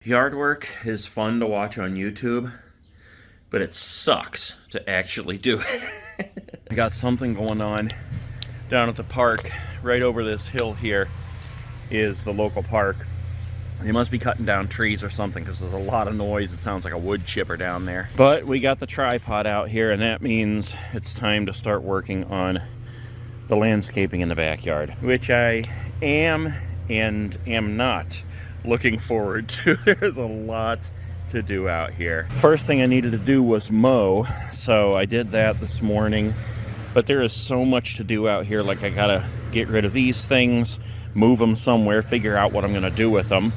Yard work is fun to watch on YouTube, but it sucks to actually do it. I got something going on down at the park. Right over this hill here is the local park. They must be cutting down trees or something because there's a lot of noise. It sounds like a wood chipper down there. But we got the tripod out here, and that means it's time to start working on the landscaping in the backyard, which I am and am not looking forward to. There's a lot to do out here. First thing I needed to do was mow, so I did that this morning. But there is so much to do out here. Like, I gotta get rid of these things, move them somewhere, figure out what I'm gonna do with them.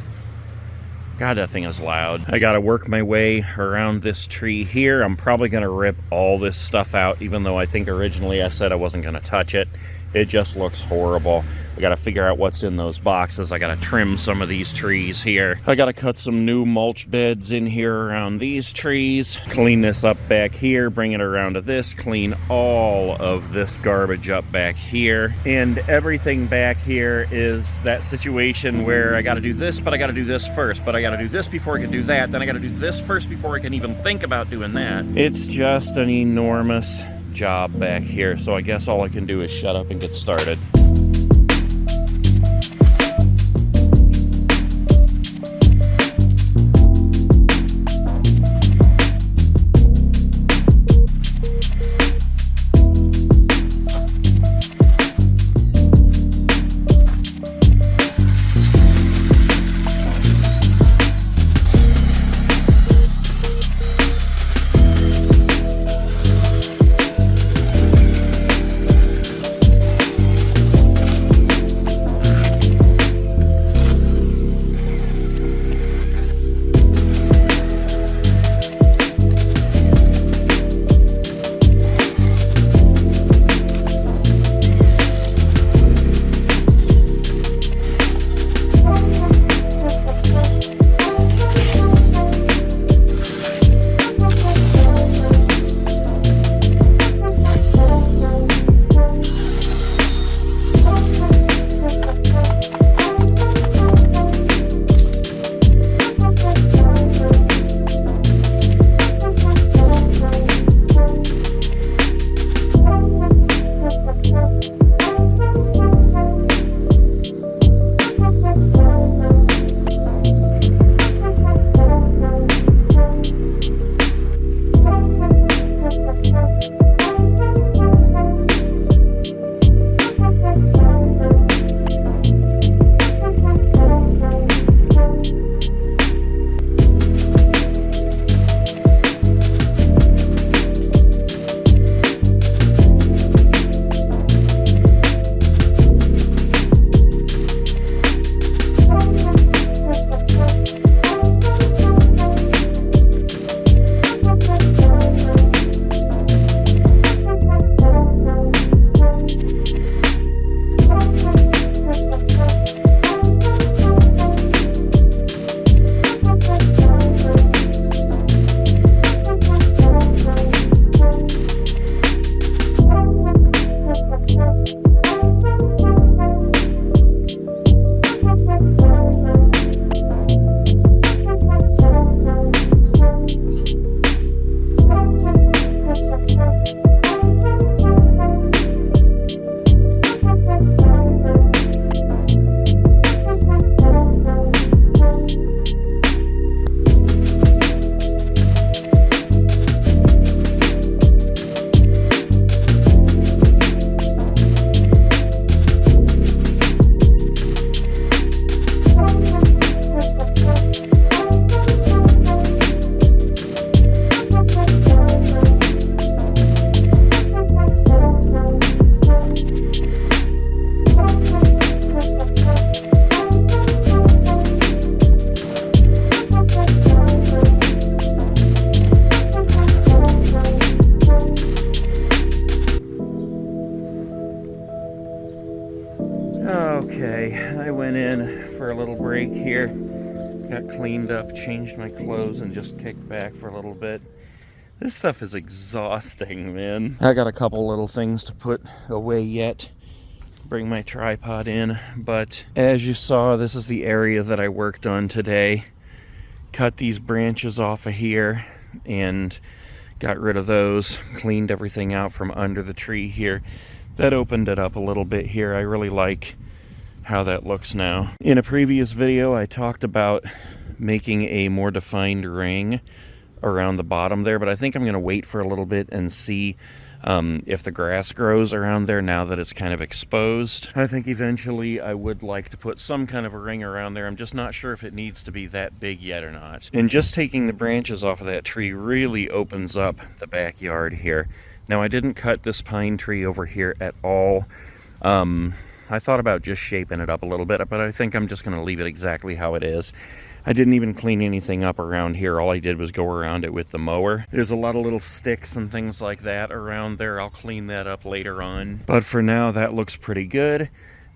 God, that thing is loud. I gotta work my way around this tree here. I'm probably gonna rip all this stuff out, even though I think originally I said I wasn't gonna touch it. It just looks horrible. I gotta figure out what's in those boxes. I gotta trim some of these trees here. I gotta cut some new mulch beds in here around these trees. Clean this up back here, bring it around to this, clean all of this garbage up back here. And everything back here is that situation where I gotta do this, but I gotta do this first. But I gotta do this before I can do that. Then I gotta do this first before I can even think about doing that. It's just an enormous job back here, so I guess all I can do is shut up and get started. Okay, I went in for a little break here, got cleaned up, changed my clothes, and just kicked back for a little bit. This stuff is exhausting, man. I got a couple little things to put away yet, bring my tripod in, but as you saw, this is the area that I worked on today. cut these branches off of here and got rid of those, cleaned everything out from under the tree here. That opened it up a little bit here. I really like how that looks now. In a previous video, I talked about making a more defined ring around the bottom there, but I think I'm going to wait for a little bit and see if the grass grows around there now that it's kind of exposed. I think eventually I would like to put some kind of a ring around there. I'm just not sure if it needs to be that big yet or not. And just taking the branches off of that tree really opens up the backyard here. Now, I didn't cut this pine tree over here at all. I thought about just shaping it up a little bit, but I think I'm just going to leave it exactly how it is. I didn't even clean anything up around here. All I did was go around it with the mower. There's a lot of little sticks and things like that around there. I'll clean that up later on. But for now, that looks pretty good.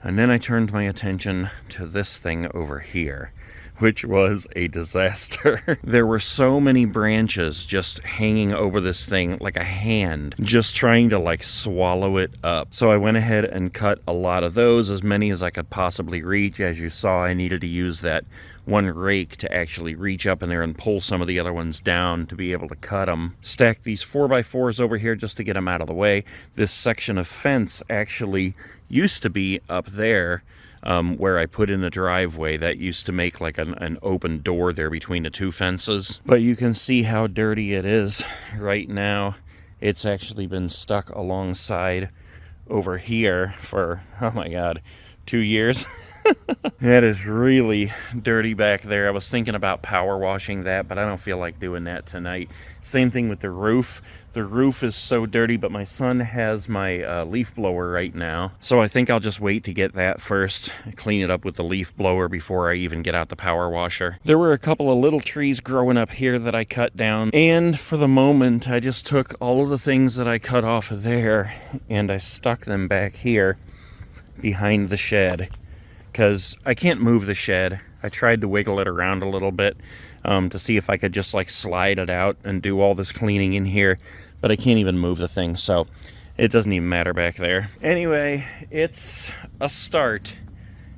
And then I turned my attention to this thing over here, which was a disaster. There were so many branches just hanging over this thing like a hand, just trying to like swallow it up. So I went ahead and cut a lot of those, as many as I could possibly reach. As you saw, I needed to use that one rake to actually reach up in there and pull some of the other ones down to be able to cut them. Stacked these 4x4s over here just to get them out of the way. This section of fence actually used to be up there where I put in the driveway. That used to make like an open door there between the two fences. But you can see how dirty it is right now. It's actually been stuck alongside over here for, oh my God, 2 years. That is really dirty back there. I was thinking about power washing that, but I don't feel like doing that tonight. Same thing with the roof. The roof is so dirty, but my son has my leaf blower right now. So I think I'll just wait to get that first, clean it up with the leaf blower before I even get out the power washer. There were a couple of little trees growing up here that I cut down. And for the moment, I just took all of the things that I cut off of there and I stuck them back here behind the shed, because I can't move the shed. I tried to wiggle it around a little bit to see if I could just like slide it out and do all this cleaning in here, but I can't even move the thing, so it doesn't even matter back there. Anyway, it's a start.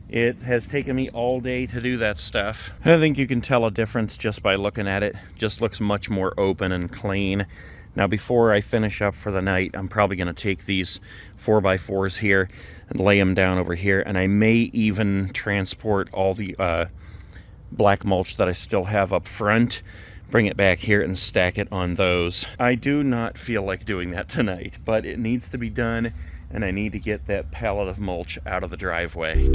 It has taken me all day to do that stuff. I think you can tell a difference just by looking at it. Just looks much more open and clean. Now, before I finish up for the night, I'm probably going to take these 4x4s here and lay them down over here, and I may even transport all the black mulch that I still have up front, bring it back here and stack it on those. I do not feel like doing that tonight, but it needs to be done, and I need to get that pallet of mulch out of the driveway.